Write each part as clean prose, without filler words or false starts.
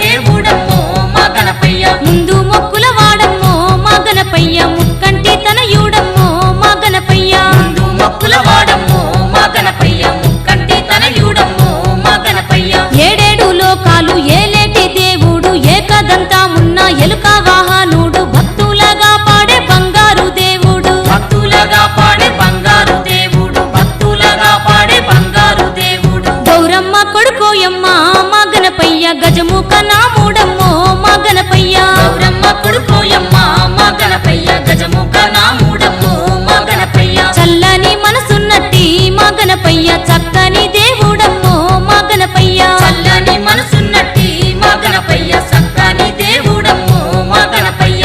దేవుడమ్మో మా గణపయ్య ముందు మొక్కుల వాడమ్మో మా గణపయ్య ముక్కంటి తనయుడమ్మో మా గణపయ్య ముందు మొక్కుల వాడమ్మో మా గణపయ్య ముక్కంటి తనయుడమ్మో మా గణపయ్య ఏడేడు లోకాలు ఏలేటి దేవుడు ఏకదంతామున్న ఎలుక వాహనుడు భక్తులగా పాడే బంగారు దేవుడు భక్తులగా పాడే బంగారు దేవుడు భక్తులగా పాడే బంగారు దేవుడు గౌరమ్మ కొడుకోయమ్మ మా గణపయ్య గజముఖ నాముడమ్మో మా గణపయ్య గౌరమ్మ కొడుకోయమ్మ మా గణపయ్య గజముఖ నాముడమ్మో మా గణపయ్య చల్లని మనసున్నట్టి మా గణపయ్య చక్కని దేవుడమ్మో మా గణపయ్య చల్లని మనసున్నట్టి మా గణపయ్య సక్కని దేవుడమ్మో మా గణపయ్య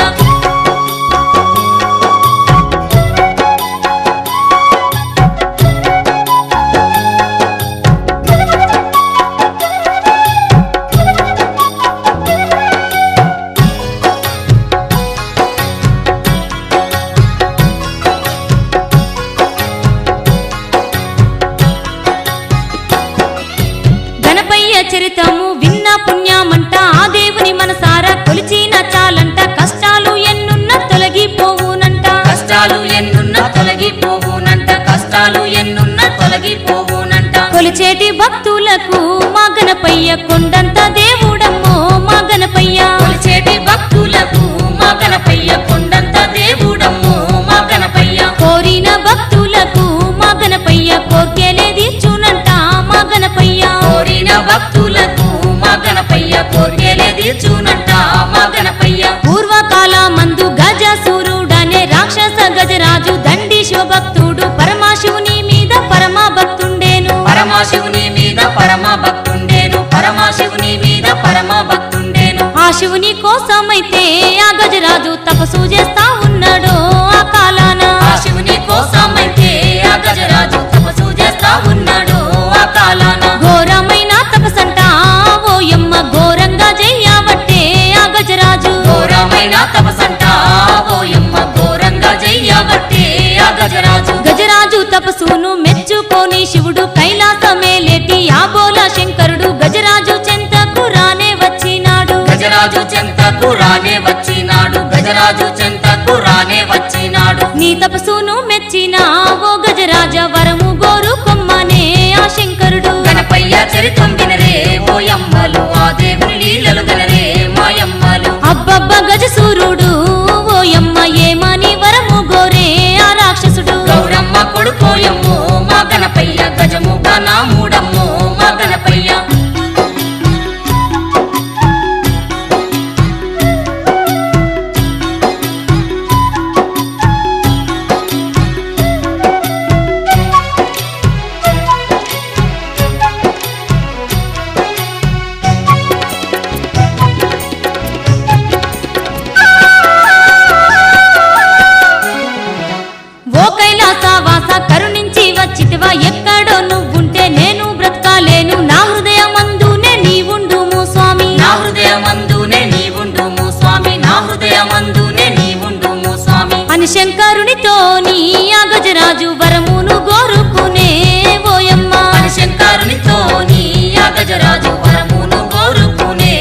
గణపయ్య చరితము విన్న పుణ్యమంట ఆ దేవుని మనసారా కొలిచిన చాలంట కష్టాలు ఎన్నున్న తొలగిపోవునంట కష్టాలు ఎన్నున్న తొలగిపోవునంట కష్టాలు ఎన్నున్న తొలగిపోవునంట కొలిచేటి భక్తులకు మా గణపయ్య కొండంత దేవుడమ్మో మా గణపయ్య కొలిచేటి భక్తులకు మా గణపయ్య కొండంత దేవుడమ్మో మా గణపయ్య కోరిన భక్తులకు మా గణపయ్య కోర్కెలే తీర్చునంట మా గణపయ్య కోరిన భక్తులకు మా గణపయ్య కోర్కెలే తీర్చునంట మా గణపయ్య పూర్వకాల మందు గజాసురుడనే రాక్షస గజరాజు దండి శివభక్తుడు పరమాశివుని మీద పరమ భక్తుండేను పరమాశివుని మీద పరమ భక్తుండేను పరమాశివుని మీద పరమ భక్తుండేను ఆ శివుని కోసమైతే ఆ గజరాజు తపస్సు చేస్తా ఉన్నాడో ఆ కాలాన ఆ శివుని కోసమైతే ఆ గజరాజు తపస్సు చేస్తా ఉన్నాడు ఆ కాలాన ఘోరమైన తపసంట ఓయమ్మ ఘోరంగా చెయ్యబట్టే ఆ గజరాజు ఘోరమైన తపసంట ఓయమ్మ ఘోరంగా చెయ్యబట్టే ఆ గజరాజు గజరాజు తపస్సును మెచ్చుకొని శివుడు కైలాసమేలేటి ఆ బోల శంకరుడు గజరాజు చెంతకు రానే వచ్చినాడు గజరాజు చెంతకు రానే వచ్చినాడు గజరాజు చెంతకు రానే వచ్చినాడు నీ తపస్సును మెచ్చిన ఓ గజరాజ వరము గోరు కొమ్మనే ఆ శంకరుడు గణపయ్య చరితం వినరే ఓయమ్మలు ఆ దేవుని లీలలు వినరే మాయమ్మలు అబ్బబ్బ గజసూరుడు ఓయమ్మ ఏమని వరము గోరే ఆ రాక్షసుడు గౌరమ్మ కొడుకోయమ్మో మా గణపయ్య గజముఖ నాముడమ్మో మా గణపయ్య ఓ కైలాసవాస కరుణించి వచ్చితివా ఎక్కడో నువ్వుంటే నేను బ్రతకాలేను నా హృదయమందునే నీవుండుము స్వామి నా హృదయమందునే నీవుండుము స్వామి నా హృదయమందునే నీవుండుము స్వామి అని శంకరునితో నీ ఆ గజరాజు వరమును గోరుకునే ఓయమ్మ అని శంకరునితో నీ ఆ గజరాజు వరమును కోరుకునే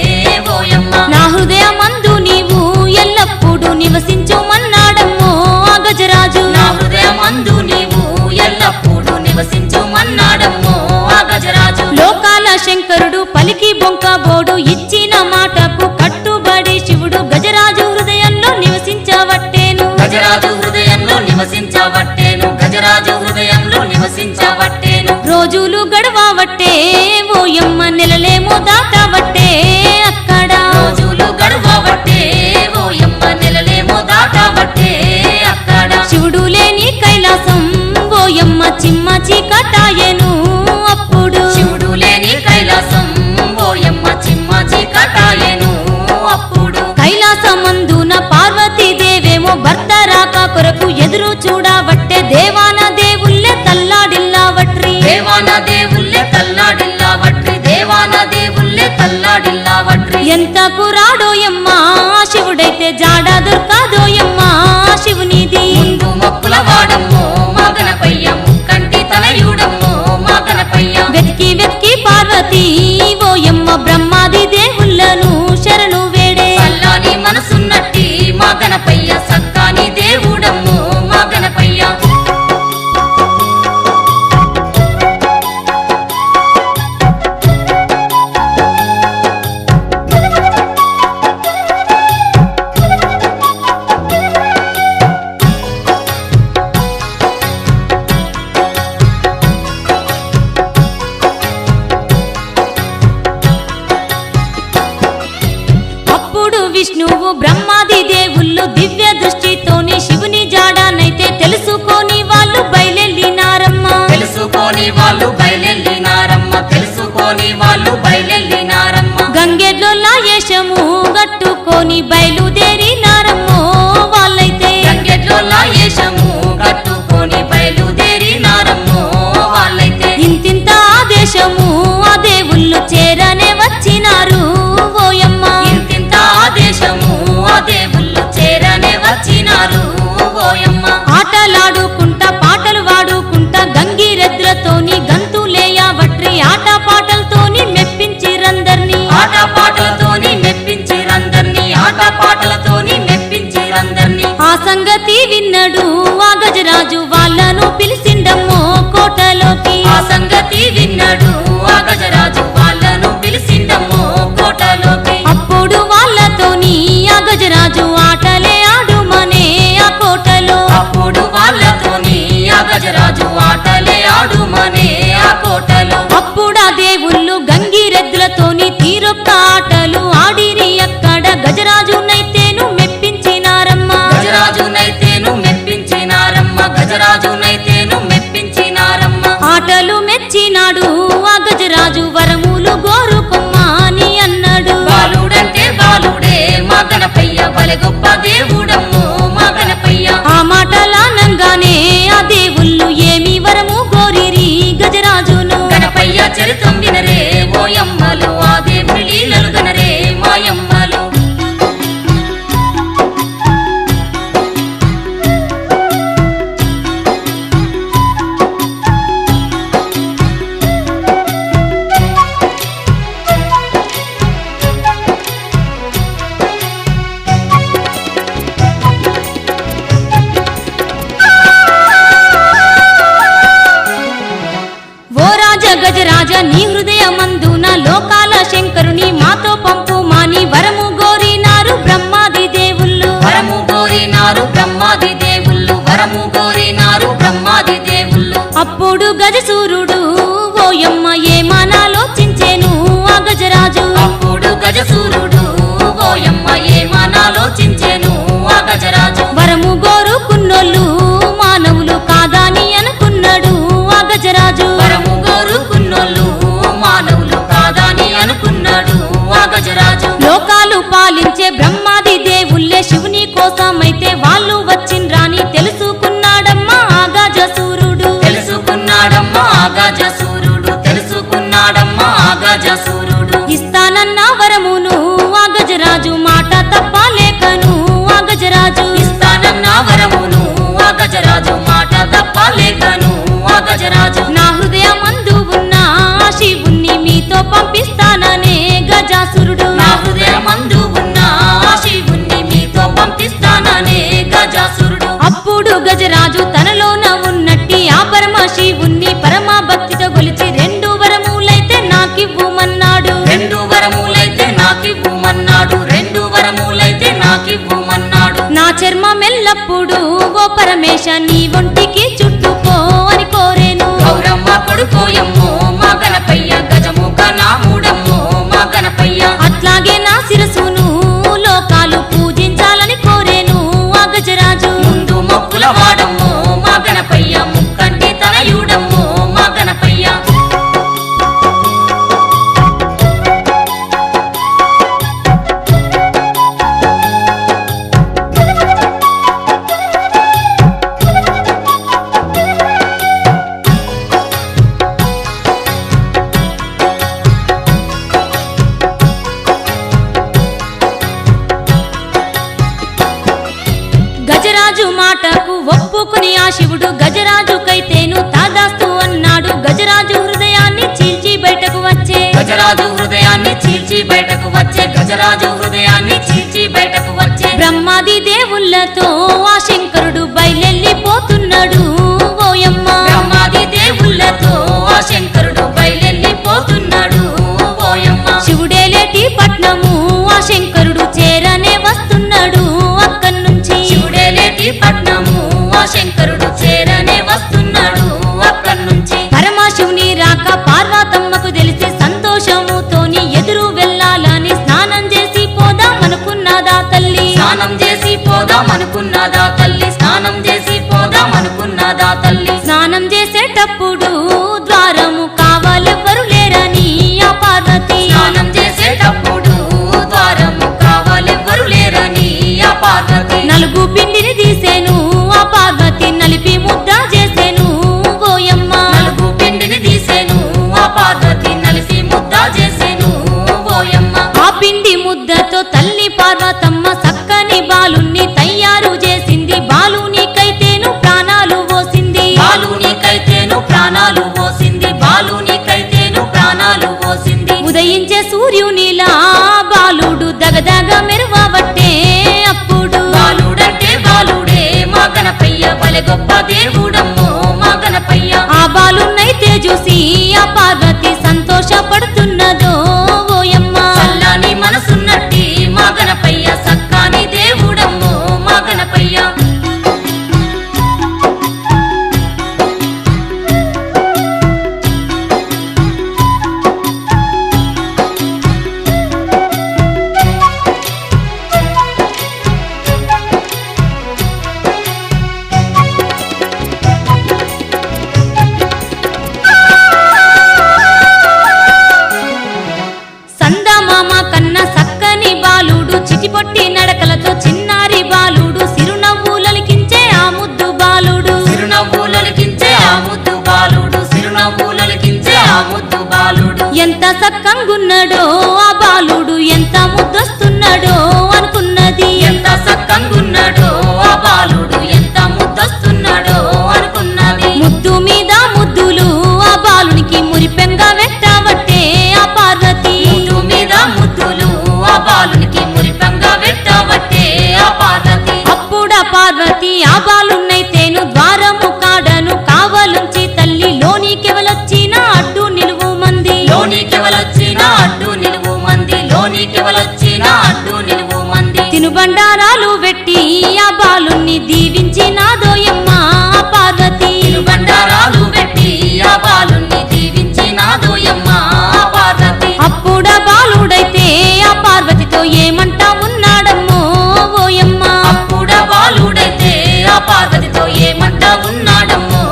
ఓయమ్మ నా హృదయమందు నీవు ఎల్లప్పుడూ నివసించుమన్నాడమ్మో ఆ గజరాజు నా హృదయమందు నీవు ఎల్లప్పుడూ నివసించుమన్నాడమ్మో ఆ గజరాజు లోకాల శంకరుడు పలికి బొంక బోడు ఇచ్చిన మాటకు కట్టుబడి శివుడు గజరాజు హృదయంలో నివసించవట్టేను గజరాజు హృదయంలో నివసించవట్టేను గజరాజు హృదయంలో నివసించవట్టేను రోజులు గడవవట్టే ఓయమ్మ నెలలేమో దాటవట్టే అక్కడ రోజులు గడవవట్టే ఓయమ్మ నెలలేమో దాటవట్టే అక్కడ శివుడు లేని కైలాసం ఓయమ్మ చిమ్మ చీకటాయెను అప్పుడు శివుడు లేని కైలాసం ఓయమ్మ చిమ్మ చీకటాయెను అప్పుడు కైలాసమందున పార్వతీదేవేమో భర్త రాక కొరకు ఎదురు చూడవట్టే దేవాన దేవుళ్ళే తల్లాడిల్లావట్రి దేవాన దేవుళ్ళే తల్లాడిల్లావట్రి దేవాన దేవుళ్ళే తల్లాడిల్లావట్రి ఎంతకు రాడోయమ్మ శివుడైతే జాడ దొరకాదోయమ్మ శివునిది ముందు మొక్కుల వాడమ్మో మా గణపయ్య ముక్కంటి తనయుడమ్మో మా గణపయ్య వెతికి వెతికి పార్వతీ ఓయమ్మ బ్రహ్మాది దేవుళ్ళను నువ్వు బ్రహ్మాది దేవుళ్ళు దివ్య దృష్టితోని శివుని జాడానైతే తెలుసుకొని వాళ్ళు బయలెళ్ళినారమ్మా. తెలుసుకొని వాళ్ళు బయలెళ్ళినారమ్మ, తెలుసుకొని వాళ్ళు బయలెళ్ళినారమ్మ. గంగెడ్లోలా వేషము గట్టుకొని బయలుదేరినారమ్మో వాళ్ళైతే. గంగెడ్లోలా వేషము కట్టుకొని బయలుదేరినారమ్మో వాళ్ళైతే. ఇంతింత ఆదేశము ఆ దేవుళ్ళు చేరనే వచ్చినారు ఓయమ్మ. ఇంతింత ఆదేశము ఆ దేవుళ్ళు చేరనే వచ్చినారు ఓయమ్మ. ఆటలాడుకుంటా పాటలు వాడుకుంటా గంగిరెద్దులతోని గంతులేయవట్రి ఆట పాటలతోని మెప్పించిరందర్నీ. ఆట పాటలతోని మెప్పించిరందర్నీ, ఆట పాటలతోని మెప్పించిరందర్నీ. ఆ సంగతి విన్నడు ఆ గజరాజు వాళ్ళను పిలిచిండమ్మో కోటలోకి. ఆ సంగతి విన్నాడు ఆ గజరాజు వాళ్ళను పిలిచిండమ్మో కోటలోకి. అప్పుడు వాళ్ళతోని ఆ గజరాజు ఆటలే ఆడుమనే ఆ కోటలో. అప్పుడు వాళ్ళతోని ఆ గజరాజు ఆటలే ఆడుమనే ఆ కోటలో. అప్పుడా దేవుళ్ళు గంగిరెద్దులతోని తీరొక్క ఆటలు ఆడిరి అక్కడ. గజరాజునైతేను మెప్పించినారమ్మా. గజరాజునైతేను మెప్పించినారమ్మ, గజరాజునైతేను మెప్పించినారమ్మ. ఆటలు మెచ్చినాడు ఆ గజరాజు వరములు గోరుకొమ్మా అని అన్నాడు. బాలుడంటే బాలుడే మా గణపయ్య, బలె గొప్ప దేవుడమ్మో మా గణపయ్య. ఆ మాటలానంగానే ఆ దేవుళ్ళు ఏమి వరము గోరిరి గజరాజును. గణపయ్య చరితం వినరే ఓయమ్మలు, ఆ దేవుని లీలలు గనరే మాయమ్మలు. ఓ రాజ గజరాజ నీ హృదయమందున లోకాల శంకరుని మాతో పంపు మాని వరము గోరినారు బ్రహ్మాది దేవుళ్ళు. వరము కోరినారు బ్రహ్మాది దేవుళ్ళు, వరము కోరినారు బ్రహ్మాది దేవుళ్ళు. అప్పుడు గజసూరుడు ఓయమ్మ ఏమనాలోచించేను ఆ గజరాజు. అప్పుడు గజసూరుడు ఓయమ్మ ఏమనాలోచించెను ఆ గజరాజు. వరము గోరుకున్నోళ్ళు మానవులు కాదని అనుకున్నాడు ఆ గజరాజు. వరము కోరుకున్నోళ్ళు మానవులు కాదని అనుకున్నాడు ఆ గజరాజు. లోకాలు పాలించే బ్రహ్మాది దేవుళ్ళే శివుని కోసమైతే వాళ్ళు వచ్చిండ్రాని తెలుసుకున్నాడమ్మా ఆ గజసూరుడు. తెలుసుకున్నాడమ్మా ఆ గజసూరుడు, తెలుసుకున్నాడమ్మా ఆ గజసూరుడు. ఇస్తానన్న వరమును ఆ గజరాజు మాట తప్పలేకను ఆ గజరాజు. ఇస్తానన్న వరమును ఆ గజరాజు మాట తప్పలేకను ఆ గజరాజు. నా హృదయమందు ఉన్న ఆ శివుణ్ణి మీతో పంపిస్తాననే గజాసురుడు. నా హృదయమందు ఉన్న ఆ శివుణ్ణి మీతో పంపిస్తాననే గజాసురుడు. అప్పుడు గజరాజు తనలోన ఉన్నట్టి ఆ పరమ శివుణ్ణి పరమ భక్తితో గొలిచి రెండు వరములైతే నాకివ్వుమన్నాడు. రెండు వరములైతే నాకివ్వుమన్నాడు, రెండు వరములైతే నాకివ్వుమన్నాడు. నా చర్మమెల్లప్పుడు ఓ పరమేశ నీ ఒంటికి చుట్టుకో అని కోరేను. గౌరమ్మ కొడుకోయమ్మో మా గణపయ్య, గజముఖ నాముడమ్మో మా గణపయ్య. అట్లాగే నా శిరసును లోకాలు పూజించాలని కోరేను ఆ గజరాజు. ముందు మొక్కుల వాడమ్మో మా గణపయ్య, ముక్కంటి తనయుడమ్మో మా గణపయ్య. గజరాజు మాటకు ఒప్పుకుని ఆ శివుడు గజరాజుకైతేను తాదాస్తు అన్నాడు. గజరాజు హృదయాన్ని చీల్చి బయటకు వచ్చే. గజరాజు హృదయాన్ని చీల్చి బయటకు వచ్చే, గజరాజు హృదయాన్ని చీల్చి బయటకు వచ్చే. బ్రహ్మాది దేవుళ్ళతో ఆ శంకరుడు బయలెళ్ళిపోతున్నాడు ఓయమ్మ. బ్రహ్మాది దేవుళ్ళతో ఆ శంకరుడు బయలెళ్ళిపోతున్నాడు ఓయమ్మ. శివుడేలేటి పట్నము ఆ శంకరుడు చేరనే వస్తున్నాడు అక్కడి నుంచి. శివుడేలేటి పట్నము ఆ శంకరుడు చేరనే వస్తున్నాడు అక్కడి నుంచి. పరమశివుని రాక పార్వతమ్మకు తెలిసి సంతోషముతోని ఎదురు వెళ్ళాలని స్నానం చేసి పోదామనుకున్నదా తల్లి. పోదామనుకున్నదా తల్లి స్నానం చేసి పోదామనుకున్నదా తల్లి స్నానం చేసేటప్పుడు ద్వారము కావాలెవ్వరు లేరని ఆ పార్వతి స్నానం చేసేటప్పుడు ద్వారము కావాలెవ్వరు లేరని ఆ పార్వతి నలుగు పిండిని తీసేను ఆ పార్వతి నలిపి ముద్ద చేసేను ఓయమ్మ నలుగు పిండిని తీసేను ఆ పార్వతి నలిసి ముద్ద చేసేను ఓయమ్మ ఆ పిండి ముద్దతో తల్లి పార్వతమ్మ సక్కని బాలుణ్ణి తయారు చేసింది బాలునికైతేను ప్రాణాలు పోసింది బాలునికైతేను ప్రాణాలు పోసింది బాలునికైతేను ప్రాణాలు పోసింది ఉదయించే సూర్యునిలా బాలుడు దగదగ మెరువబట్టే అప్పుడు బాలుడంటే బాలుడే మా గణపయ్య బలె గొప్ప దేవుడమ్మో మా గణపయ్య ఆ బాలునైతే చూసి ఆ పార్వతి సంతోషపడుతున్నదో ఓయమ్మ చల్లని మనసున్నట్టి మా గణపయ్య సక్కాని దేవుడమ్మో మా గణపయ్య సందమామ కన్న సక్కని బాలుడు చిటిపొట్టి నడకలతో చిన్నారి బాలుడు సిరునవ్వులలికించే ఆ ముద్దు బాలుడు చిరునవ్వులకించే ఆ ముద్దు బాలుడు చిరునవ్వులకించే ఆ ముద్దు బాలుడు ఎంత సక్కంగున్నాడో ఆ బాలుడు ఎంత ముద్దొస్తున్నాడో అనుకున్నది ఎంత సక్కంగున్నాడో ఆ బాలుడు ఎంత ముద్దొస్తున్నాడో అనుకున్నది ముద్దు మీద ముద్దులు ఆ బాలునికి మురిపెంగా వెట్టబట్టే ఆ పార్వతి ముద్దు మీద ముద్దులు ఆ బాలునికి మురిపంగా పెట్టబట్టే ఆ పార్వతి అప్పుడా పార్వతి ఆ బాలున్నైతేను ద్వారము కాడను కావలుంచి తల్లి లోనికెవలొచ్చిన అడ్డు నిలువు మంది లోనికెవలొచ్చిన అడ్డు నిలువు మంది లోనికెవలొచ్చిన అడ్డు నిలువు మంది తినుబండారాలు పెట్టి ఆ బాలుణ్ణి దీవించినాదోయమ్మ ఆ పార్వతి బండారాలు పెట్టి ఆ బాలుని దీవించినాదోయమ్మ ఆ పార్వతి అప్పుడా బాలుడైతే ఆ పార్వతితో ఏమంటా ఉన్నాడమ్మో ఓయమ్మ అప్పుడ బాలుడైతే ఆ పార్వతితో ఏమంటా ఉన్నాడమ్మో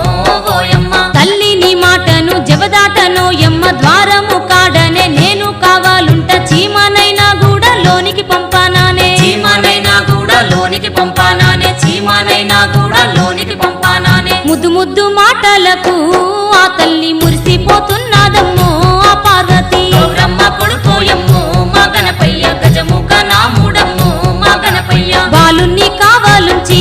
ఓయమ్మ తల్లి నీ మాటను జవదాటనోయమ్మ ద్వారము కాడనే నేను కావాలుంట చీమనైనా కూడా లోనికి పంపానానే చీమనైనా కూడా లోనికి పంపానానే చీమనైనా కూడా లోనికి పంపానానే ముద్దు ముద్దు మాటలకు ఆ తల్లి మురిసిపోతున్నదమ్మో ఆ పార్వతి గౌరమ్మ కొడుకోయమ్మో మా గణపయ్య గజముఖ నాముడమ్మో మా గణపయ్య బాలుణ్ణి కావాలుంచి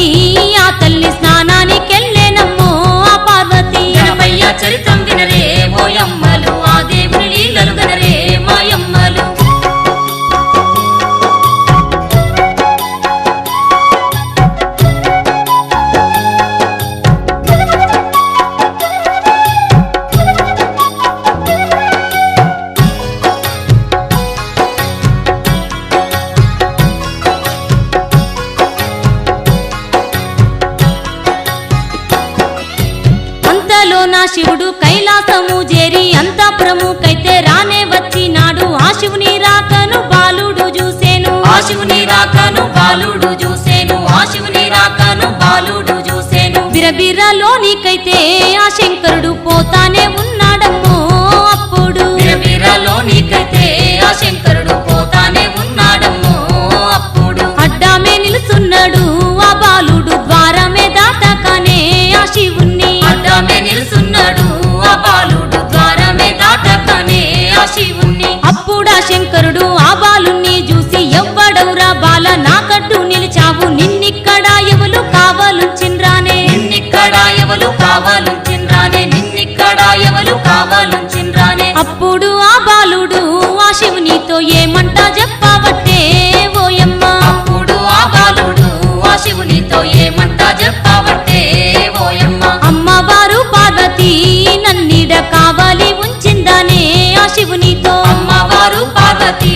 ఆ తల్లి స్నానానికెళ్ళేనమ్మో ఆ పార్వతి గణపయ్య చరితం వినరే ఓయమ్మలు ఆ దేవుని లీలలు గనరే మాయమ్మలు అంతలో నా శివుడు కైలాసము చేరి అంతఃపురముకైతే రానే వచ్చినాడు ఆ శివుని రాకను బాలుడు చూసేను ఆ శివుని రాకను బాలుడు చూసేను ఆ శివుని రాకను బాలుడు చూసేను బిరబిరలోనికైతే ఆ శంకరుడు పోతానే ఉన్నాడమ్మో అప్పుడు బిరబిరలోనికైతే ఆ శంకరుడు పోతానే ఉన్నాడమ్మో అప్పుడు అడ్డామే నిలుచున్నాడు ఆ బాలుడు ద్వారమే దాటకనే ఆ శివుణ్ణి అడ్డమే నిలుసున్నాడు ఆ బాలుడు ద్వారమే దాటకనే ఆ శివుణ్ణి అప్పుడా శంకరుడు ఆ బాలుణ్ణి చూసి ఎవ్వడవురా బాల నాకడ్డు నిలిచావు నిన్నిక్కడ ఎవలు కావాలుంచిండ్రానే నిన్నిక్కడ ఎవలు కావాలుంచిండ్రానే నిన్నిక్కడ ఎవలు కావాలుంచిండ్రానే అప్పుడు ఆ బాలుడు ఆ శివునితో ఏమంటా చెప్పవట్టే ఓయమ్మ అప్పుడు ఆ బాలుడు ఆ శివునితో ఏమంటా చెప్పవట్టే ఓయమ్మ అమ్మవారు పార్వతి నన్నిడ కావాలి ఉంచిందానే ఆ శివునితో అమ్మవారు పార్వతి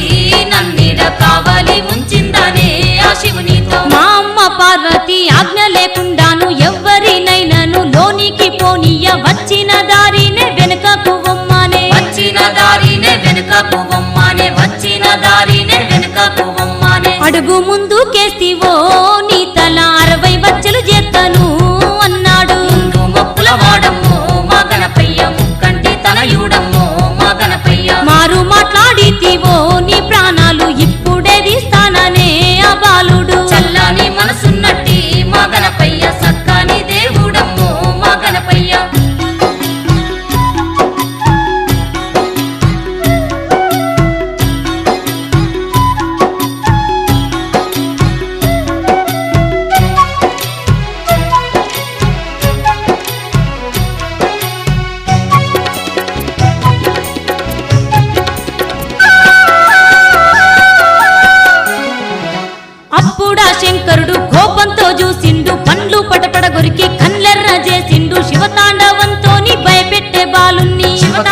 నన్నిడ కావాలి ఉంచిందానే ఆ శివునితో మా అమ్మ పార్వతి ఆజ్ఞ లేకుండాను ఎవ్వరినైనాను లోనికి పోనీయ వచ్చిన దారినే వెనుకకు వమ్మానే వచ్చిన దారినే వెనుకకు వమ్మానే వచ్చిన దారినే వెనుకకు వమ్మానే అడుగు ముందుకేస్తివో నీ తల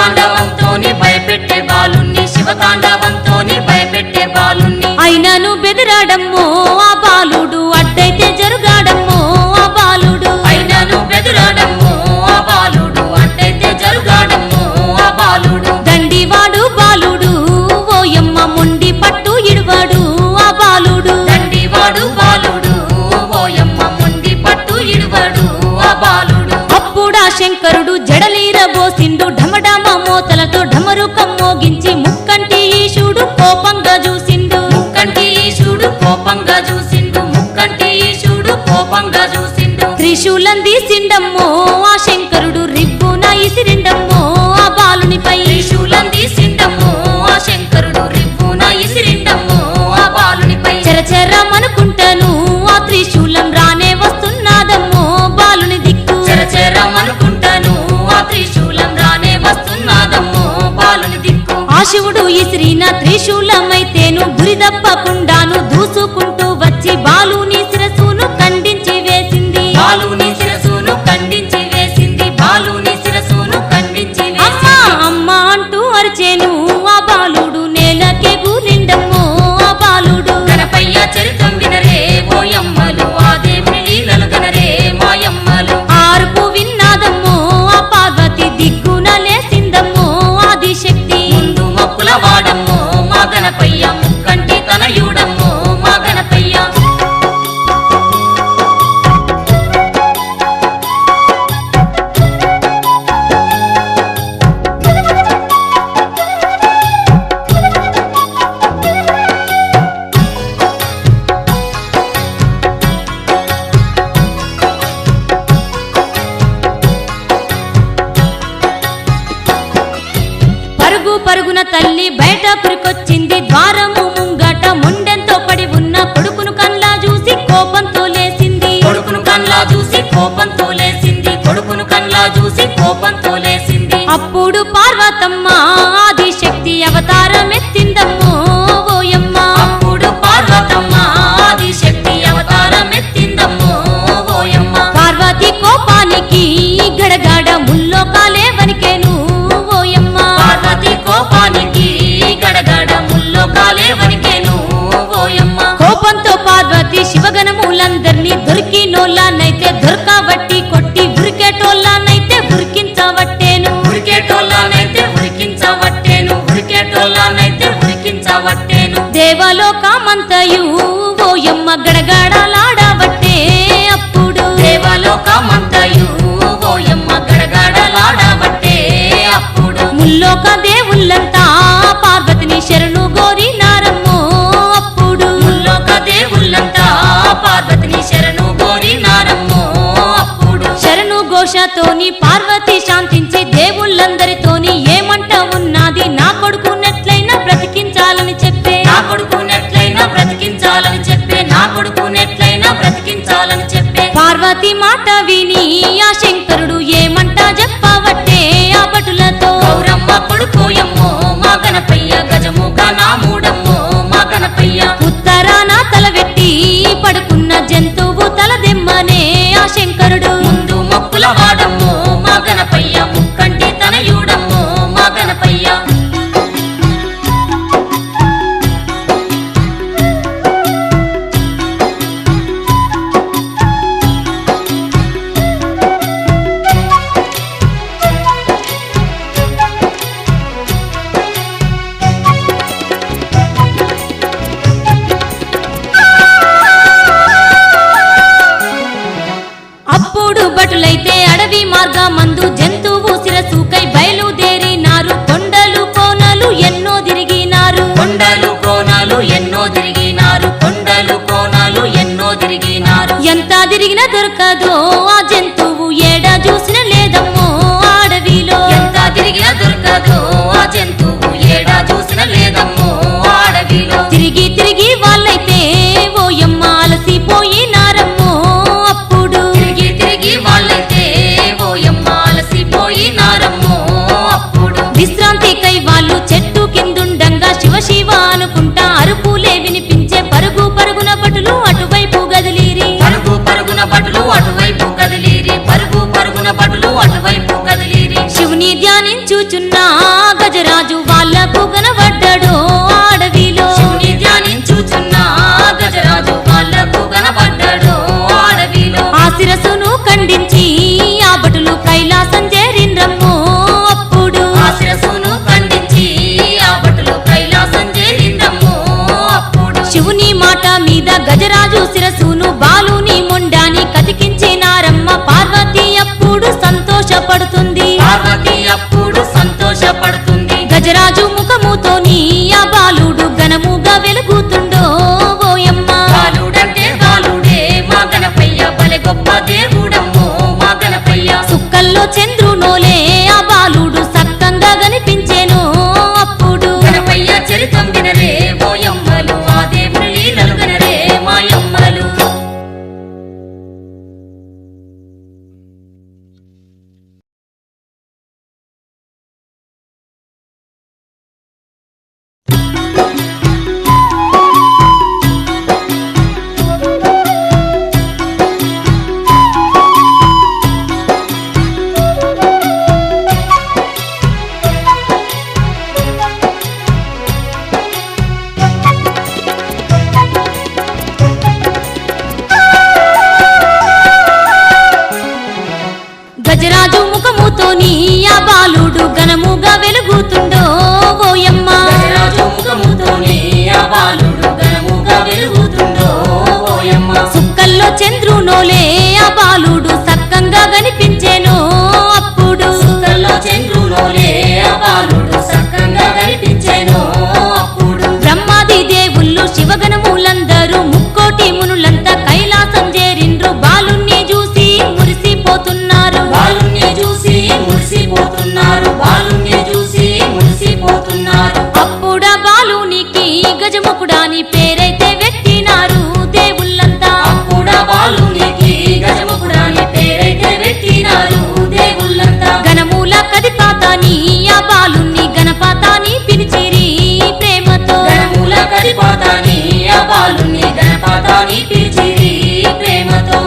శివతాండవంతోని భయపెట్టే బాలుణ్ణి శివతాండవంతోని భయపెట్టే బాలుణ్ణి అయినను బెదిరాడమ్మో ఆ బాలుడు అడ్డైతే జరుగాడమ్మో ఆ బాలుడు అయినను బెదిరాడమ్మో ఆ బాలుడు అట్టయితే జరుగాడమ్మో ఆ బాలుడు దండివాడు బాలుడు ఓయమ్మ మొండి పట్టు ఇడువాడు ఆ బాలుడు దండివాడు బాలుడు ఓయమ్మ మొండి పట్టు ఇడువాడు ఆ బాలుడు అప్పుడా శంకరుడు జడలీరబోసిండు ఢమఢమ మోతలతో ఢమరుకం మోగించి ముక్కంటి ఈశుడు కోపంగా చూసిండు ముక్కంటి ఈశుడు కోపంగా చూసిండు ముక్కంటి ఈశుడు కోపంగా చూసిండు త్రిశూలం తీసిండమ్మో ఆ శంకరుడు రిబ్బున ఇసిరిండమ్మో ఆ బాలునిపై త్రిశూలం తీసిండమ్మో ఆ శంకరుడు రివ్వున ఇసిరిండమ్మో ఆ బాలునిపై చెరచెరమనుకుంటాను ఆ త్రిశూలం రానే వస్తున్నాదమ్మో బాలుని దిక్కు చెరచెరమనుకుంటాను ఆ త్రిశూలం రానే వస్తున్నాదమ్మో బాలుని దిక్కు ఆ శివుడు ఇసిరిన త్రిశూలమైతేను గురి తప్పకుండాను దూసుకుంటూ వచ్చి బాలుని శిరసును ఖండించి వేసింది బాలుని శిరసును ఖండించి వేసింది బాలుని శిరసును ఖండించి అమ్మా వేసింది అమ్మా అంటూ అరిచేను ఆ బాలుడు నేలకే కూలిండమ్మో ఆ బాలుడు గణపయ్య చరితం వినరే ఓయమ్మలు ఆ దేవుని లీలలు గనరే మాయమ్మలు ఆర్పు విన్నాదమ్మో ఆ పార్వతి దిగ్గున లేసిందమ్మో ఆదిశక్తి ముందు మొక్కుల వాడమ్మో మా గణపయ్య ముక్కంటి తనయుడమ్మో మా గణపయ్య పరుగు పరుగున తల్లి బయట పురికొచ్చింది ద్వారము ముంగట మొండెంతో పడి ఉన్న కొడుకును కల్లా చూసి కోపంతో లేసింది కొడుకును కన్లా చూసి కోపంతో లేసింది కొడుకును కన్లా చూసి కోపంతో లేసింది అప్పుడు పార్వతమ్మ ఆదిశక్తి అవతారం ఎత్తిందమ్మో ఓయమ్మ అప్పుడు పార్వతమ్మ ఆదిశక్తి అవతారం ఎత్తిందమ్మో ఓయమ్మ పార్వతి కోపానికి గడగడ ముల్లోకాలే వనికేను ఓయమ్మ పార్వతి కోపానికి గడగడ ముల్లోకాలే వనికేను ఓయమ్మ కోపంతో పార్వతి శివగణములందరినీ దొరికినోళ్ళనైతే దొరకబట్టి కొట్టి ఉరికేటోళ్ళనైతే ఉరికించవట్టేను ఉరికేటోళ్ళనైతే ఉరికించవట్టేను ఉరికేటోళ్ళనైతే ఉరికించవట్టేను దేవలోకమంతయు ఓయమ్మ గడగడలాడబట్టే అప్పుడు దేవలోకమంతయు ఓయమ్మ గడగడలాడబట్టే అప్పుడు ముల్లోక దేవుళ్ళంతా పార్వతిని శరణు గోరినారమ్మో అప్పుడు ముల్లోక దేవుళ్ళంతా పార్వతిని శరణు కోరినారమ్మో అప్పుడు శరణు ఘోషతోని పార్వతి శాంతించి దేవుళ్ళందరితోని ఏమంట ఉన్నది నా కొడుకునెట్లయినా బ్రతికించాలని చెప్పే నా కొడుకునెట్లయినా బ్రతికించాలని చెప్పే నా కొడుకునెట్లయినా బ్రతికించాలని చెప్పే పార్వతి మాట విని ఆ శంకరుడు ఏమంట చెప్పవట్టే ఆ భటులతో గౌరమ్మ కొడుకోయమ్మో మా గణపయ్య గజముఖ నామూడమ్మో మా గణపయ్య ఉత్తరాన తలవెట్టి పడుకున్న జంతువు తలదెమ్మనే ఆ శంకరుడు ముందు మొక్కుల వాడమ్మో మా గణపయ్య ముక్కంటి తనయుడమ్మో మా గణపయ్య అప్పుడు భటులైతే అడవి మార్గమందు జంతువు శిరసుకై బయలుదేరినారు కొండలు కోనలు ఎన్నో తిరిగినారు కొండలు కోనాలు ఎన్నో తిరిగినారు కొండలు కోనాలు ఎన్నో తిరిగినారు ఎంత తిరిగినా దొరకదో ఆ జంతువు ఏడా చూసిన లేదమ్మో ఆ అడవిలో ఎంత తిరిగినా దొరకదో ఆ జంతువు ఏడా చూసిన లేదమ్మో ఆ అడవిలో తిరిగి తిరిగి వాళ్ళైతే ఓయమ్మ అలసిపోయినారమ్మో అప్పుడు తిరిగి తిరిగి వాళ్ళైతే ఓయమ్మ అలసిపోయినారమ్మో అప్పుడు విశ్రాంతికై వాళ్ళు చెట్టు కిందుండంగా శివ శివ అనుకుంటా అరుపులే వినిపించే పరుగు పరుగున భటులు అటువైపు గదిలీరి పరుగు పరుగున భటులు అటువైపు కదిలీరి పరుగు పరుగున భటులు అటువైపు కదిలీరి శివుని ధ్యానించుచున్నా వాళ్ళకు కనబడ్డాడో అడవిలో శివుని ధ్యానించుచున్న గజరాజు వాళ్ళకు కనబడ్డాడు అడవిలో. ఆ శిరసును ఖండించి ఆ భటులు కైలాసం చేరిండ్రమ్మో అప్పుడు ఆ శిరసును ఖండించి ఆ భటులు కైలాసం చేరిందమ్మో అప్పుడు. శివుని మాట మీద గజరాజు శిరసును బాలుని మొండాని కతికించినారమ్మ పార్వతి అప్పుడు సంతోషపడుతుంది. పార్వతి అప్పుడు సంతోషపడుతుంది. గజరాజు ముఖముతోని ఆ బాలుడు ఘనముగా వెలుగుతుండో ఓయమ్మ. బాలుడంటే బాలుడే మా గణపయ్య బలె గొప్ప దేవుడమ్మో మా గణపయ్య. సుక్కల్లో చంద్రునోలే ఆ బాలుడు సక్కంగా కనిపించెను అప్పుడు గణపయ్య చరితం వినరే ఓయమ్మలు, ఆ దేవుని లీలలు వినరే మాయమ్మలు. గజరాజు ముఖముతోని ఆ బాలుడు ఘనముగా వెలుగుతుండో ఓయమ్మ. గజరాజు ముఖముతోని ఆ బాలుడు ఘనముగా వెలుగుతుండో ఓయమ్మ. సుక్కల్లో చంద్రునోలే ఆ బాలుడు సక్కంగా కనిపించెను అప్పుడు సుక్కల్లో చంద్రులోలే ఆ బాలుడు సక్కంగా కనిపించెను అప్పుడు. బ్రహ్మాది దేవుళ్ళు శివగణములందరూ ముక్కోటి మునులంతా కైలాసం చేరిండ్రు బాలుణ్ణి చూసి మురిసిపోతున్నారు. బాలుణ్ణి చూసి మురిసిపోతున్నారు. బాలుణ్ణి చూసి మురిసిపోతున్నారు. అప్పుడా బాలునికి గజముఖుడాని పేరైతే పెట్టినారు దేవుళ్ళంతా. అప్పుడా బాలునికి గజముఖుడాని పేరైతే పెట్టినారు దేవుళ్ళంతా. గణమూల కదిపాతాని ఆ బాలుని గణపాతాని పిలిచిరి ప్రేమతో. గణమూల కరిపాతాని ఆ బాలుని గణపాతాని పిలిచిరి ప్రేమతో.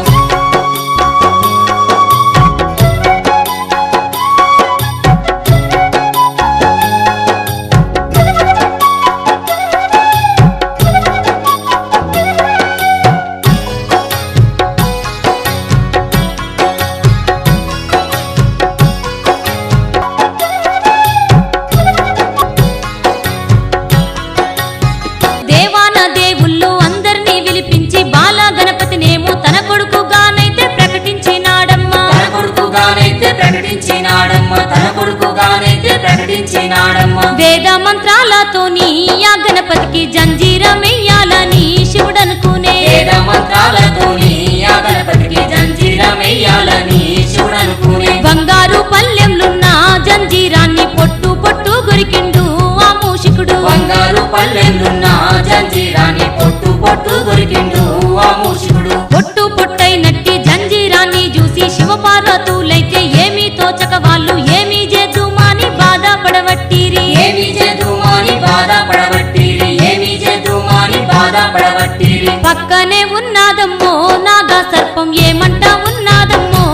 దేవాన దేవుళ్ళు అందరినీ విలిపించి బాల గణపతినేమో తన కొడుకుగానైతే ప్రకటించినాడమ్మా. తన కొడుకుగానైతే ప్రకటించినాడమ్మ. తన కొడుకుగానైతే ప్రకటించినాడమ్మ. వేద మంత్రాలతోని ఆ గణపతికి జంజీరమెయ్యాలని శివుడనుకునే. వేద మంత్రాలతోని ఆ గణపతికి జంజీరమెయ్యాలని శివుడనుకునే. బంగారు పల్లెంలున్న జంజీరాన్ని పొట్టు పొట్టు గొరికిండు ఆ మూషికుడు. బంగారు పల్లెంలున్న జంజీరాన్ని పొట్టు పొట్టు దొరికిండు ఆ మూషికుడు. పొట్టు పొట్టైనట్టి జంజీరాన్ని చూసి శివపార్వతులైతే ఏమీ తోచక వాళ్ళు ఏమీ చేద్దుమాని బాధపడవట్టిరి. ఏమి చేద్దుమాని బాధపడబట్టిరి. ఏమి చేద్దుమాని బాధపడబట్టిరి. పక్కనే ఉన్నాదమ్మో నాగా సర్పం ఏమంట ఉన్నాదమ్మో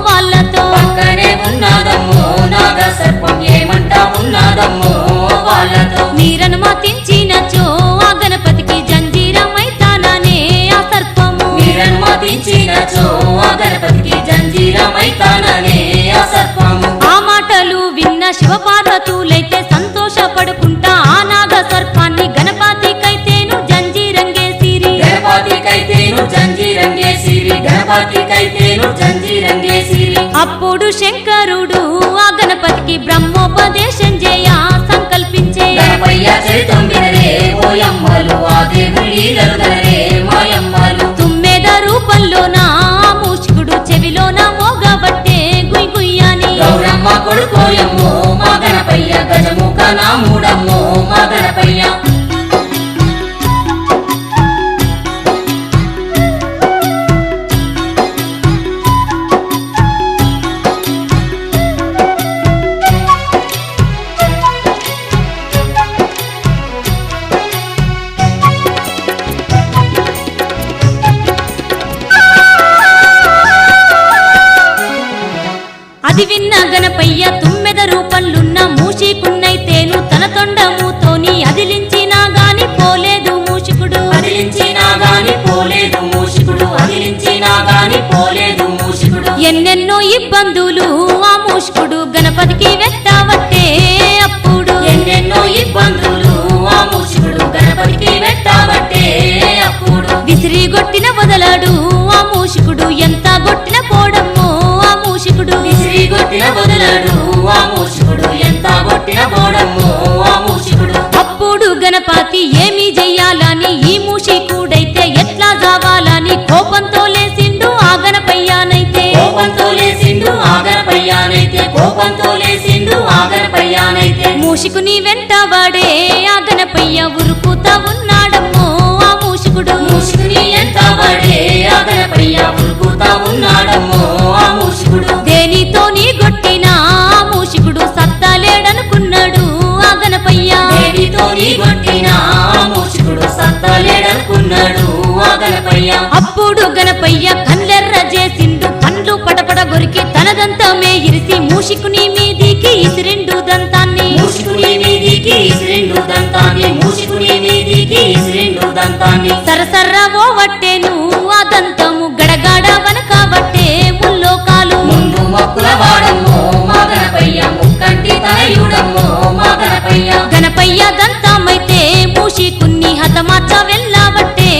వాళ్ళతో. పక్కనే ఉన్నాదమ్మో నాగ సర్పం ఏమంటా ఉన్నాదమ్మో వాళ్ళతో. మీరనుమతించినచో ఆ గణపతికి జంజీరమైతాననే ఆ సర్పము. మీరనుమతించినచో ఆ గణపతికి జంజీరమైతాననే ఆ సర్పము. ఆ మాటలు విన్న శివపార్వతులైతే సంతోషపడుకుంటా ఆ నాగ సర్పాన్ని గణపతికైతేను జంజీరంగేసిరి. గణపతికైతేను జంజీరంగేసిరి. గణపతికైతేను జంజీరంగేసిరి. అప్పుడు శంకరుడు ఆ గణపతికి బ్రహ్మోపదేశం చేయ సంకల్పించే. గణపయ్య చరితం వినరే ఓయమ్మలు, ఆ దేవుని లీలలు వినరే మాయమ్మలు. తుమ్మెద రూపంలోన ఆ మూషికుడు చెవిలోన మోగబట్టే గుయ్ గుయ్యని. గౌరమ్మ కొడుకోయమ్మో మా గణపయ్య, గజముఖ నాముడమ్మో మా గణపయ్య. అది విన్న గణపయ్య తుమ్మెద రూపంలున్న మూషికున్నైతేను తన తొండ మూషికుని వెంట వాడే ఆ గణపయ్య ఉరుకుతా ఉన్నాడమ్మో ఆ మూషికుడు. మూషికుని ఎంత వాడే ఆ గణపయ్య ఉరుకుతా ఉన్నాడమ్మో ఆ మూషికుడు. దేనితోని గొట్టిన ఆ మూషికుడు సత్తలేడనుకున్నాడు ఆ గణపయ్య. దేనితోని కొట్టిన ఆ మూషికుడు సత్తలేడనుకున్నాడు ఆ గణపయ్య. అప్పుడు గణపయ్య కళ్ళెర్ర చేసిండు, పండ్లు పడపడ గొరికి తనదంతమే ఇరిసి మూషికుని మీదికి ఇసిరిండు దంతాన్ని. మూషికుని మీదికి ఇసిరిండు దంతాన్ని. మూషికుని మీదికి ఇసిరిండు దంతాన్ని. సరసర్ర ఓ వట్టేను ఆ దంతము గడగాడ వనక వట్టే ముల్లోకాలు. ముందు మొక్కుల వాడమ్మో మా గణపయ్య ముక్కంటి తనయుడమ్మో మా గణపయ్య. గణపయ్య దంతమైతే మూషికున్ని హతమార్చ వెళ్ళవట్టే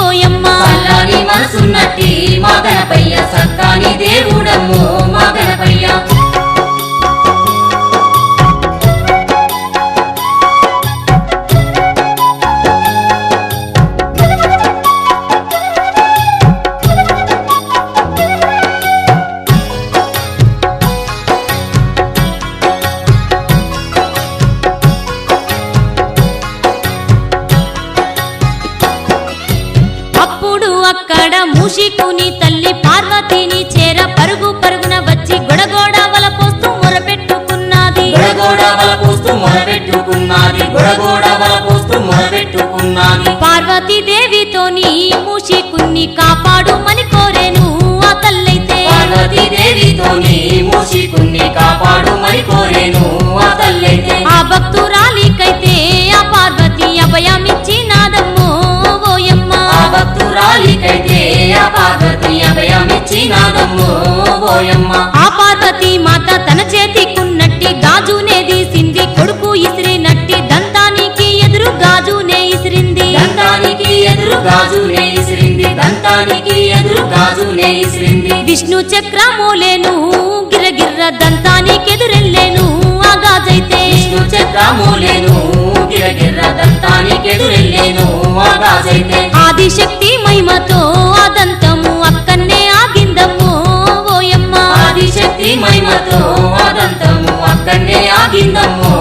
ఓయమ్మ. చల్లని మనసున్నట్టి మా గణపయ్య సక్కాని దేవుడమ్మో మా గణపయ్య. అప్పుడు అక్కడ మూషికుని తల్లి పార్వతిని చేర పరుగు పరుగున వచ్చి గొడగోడ వలపోస్తూ మొరపెట్టుకున్నది. గొడగోడ వలపోస్తూ మొరపెట్టుకున్నది. గొడగోడ వలపోస్తూ మొరపెట్టుకున్నది. పార్వతీ దేవితోని మూషికున్ని కాపాడుమని కోరేను ఆ తల్లైతే. పార్వతీదేవితోని మూషికుణ్ణి కాపాడుమని కోరేను ఆ తల్లైతే. ఆ భక్తురాలికైతే ఆ పార్వతి అభయమిచ్చినాదమ్మో ఓయమ్మ. ఆ భక్తురాలికైతే ఆ పార్వతి అభయమిచ్చినాదమ్మో ఓయమ్మ. ఆ పార్వతి మాత తన చేతికున్నట్టి గాజునే తీసింది, కొడుకు ఇసిరినట్టి దంతానికి ఎదురు గాజునే ఇసిరింది. దంతానికి ఎదురు గాజునే ఇసిరింది. దంతానికి ఎదురు గాజునే ఇసిరింది. విష్ణు చక్రమూలేను గిరగిర్ర దంతానికి ఎదురెళ్ళేను ఆ గాజైతే. విష్ణు చక్రమూలేను గిరగిర్ర దంతానికి ఎదురెళ్ళేను ఆ గాజైతే. ఆదిశక్తి మహిమతో ఆ దంతము అక్కన్నే ఆగిందమ్మో ఓయమ్మ. ఆదిశక్తి మహిమతో ఆ దంతము అక్కడనే ఆగిందమ్మో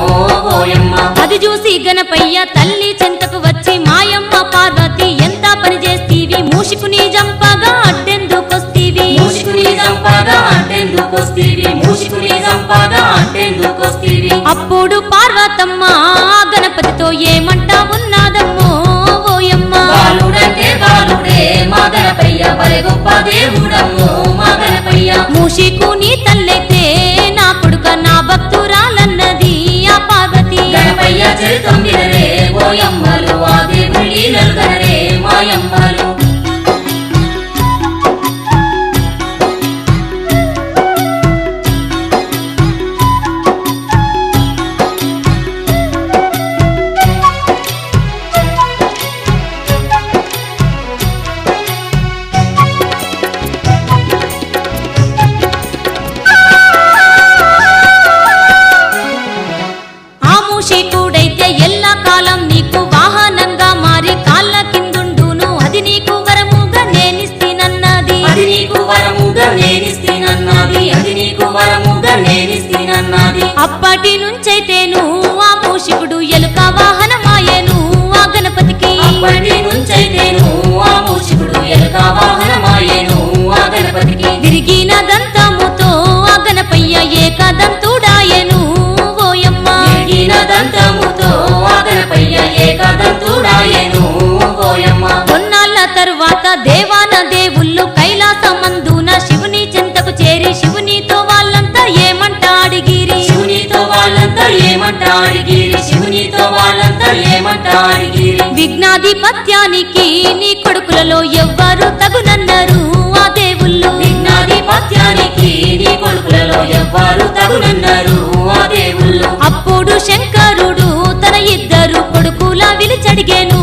ఓయమ్మ. అది చూసి గణపయ్య తల్లి చెంతకు వచ్చి మాయమ్మ పార్వతి ఎంత పని చేస్తీవి, మూషికుని జంపగా అడ్డెందుకొస్తీవి. మూషికుని చంపగా అంటెందుకొస్తీవి. మూషికుని చంపగా అంటెందుకొస్తీవి. అప్పుడు పార్వతమ్మ ఆ గణపతితో ఏమంటా ఉన్నాదమ్మో ఓయమ్మ. బాలుడంటే బాలుడే మా గణపయ్య బలె గొప్ప దేవుడమ్మో మా గణపయ్య. మూషికుని తల్లైతే నా కొడుక నా భక్తురాలన్నది ఆ పార్వతి. గణపయ్య చరితం వినరే ఓయమ్మలు ఆ దేవుని లీలలు గనరే మాయమ్మలు. ఆ మూషికుడైతే ఎల్లా కాలం నీకు వాహనంగా మారి కాళ్ళ కిందుండును, అది నీకు వరముగా నేనిస్తినన్నది. అది నీకు వరముగా నేనిస్తినన్నది. అది నీకు వరముగా నేనిస్తినన్నది. అప్పటి నుంచైతేను ఆ మూషికుడు ఎలుక వాహనమాయెను ఆ గణపతికి. అప్పటి నుంచైతేను ఆ మూషికుడు ఎలుక వాహనమాయెను ఆ గణపతికి. విరిగిన దంతముతో ఆ గణపయ్య ఏకదంతుడాయెను ఓయమ్మ. విరిగిన దంతముతో ఆ గణపయ్య ఏకదంతుడాయెను ఓయమ్మ. కొన్నాళ్ళ తరువాత దేవాన దేవుళ్ళు కైలాసమందున శివుని చెంతకు చేరి శివునితో వాళ్ళంతా ఏమంటా అడిగిరి. శివునితో వాళ్ళంతా ఏమంటా అడిగిరి. శివునితో వాళ్ళంతా ఏమంటా అడిగిరి. విఘ్నాధిపత్యానికి నీ కొడుకులలో ఎవ్వరు తగునన్నారు ఆ దేవుళ్ళు. విఘ్నాధిపత్యానికి నీ కొడుకులలో ఎవ్వరు తగునన్నారు ఆ దేవుళ్ళు. అప్పుడు శంకరుడు తన ఇద్దరు కొడుకుల విలిచడిగేను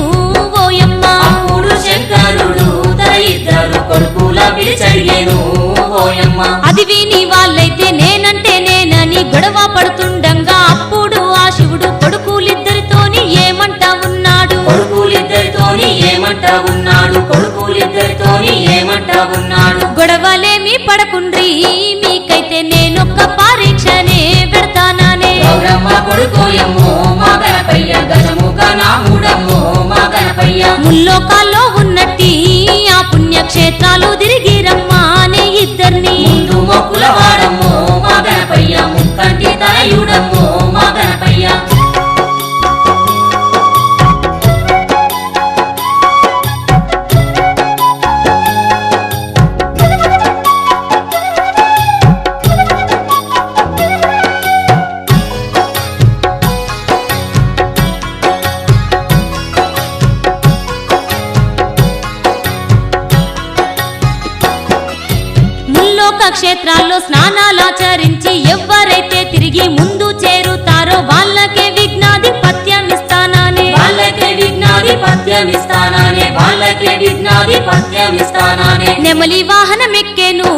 ఓయమ్మ. అప్పుడు శంకరుడు తన ఇద్దరు కొడుకుల పిలిచడిగేను ఓయమ్మ. అది విని వాళ్ళైతే నేనంటే నేనని గొడవ పడుతుండగా అప్పుడు ఆ శివుడు కొడుకులిద్దరితోని ఏమంటా ఉన్నాడు. కొడుకులిద్దరితోని ఏమంటా ఉన్నాడు. కొడుకులిద్దరితోని ఏమంటా ఉన్నాడు. గొడవలేమి పడకుండ్రి మీకైతే నేనొక్క పరీక్షనే పెడతాననే. గౌరమ్మ కొడుకోయమ్మో మా గణపయ్య గజముఖ నాముడమ్మో మా గణపయ్య ముల్లోకాల్లో ఉన్నట్టి ఆ పుణ్యక్షేత్రాలు తిరిగి రమ్మానే ఇద్దరిని ముందు మొక్కుల వాడమ్మో మా గణపయ్య ముక్కంటి తనయుడమ్మో మా గణపయ్య క్షేత్రాల్లో స్నానాలాచరించి ఎవరైతే తిరిగి ముందు చేరుతారో వాళ్ళకే విఘ్నాధిపత్యమిస్తానానే వాళ్ళకే విఘ్నాధిపత్యమిస్తానానే వాళ్ళకే విఘ్నాధిపత్యమిస్తానానే నెమలి వాహనమెక్కేను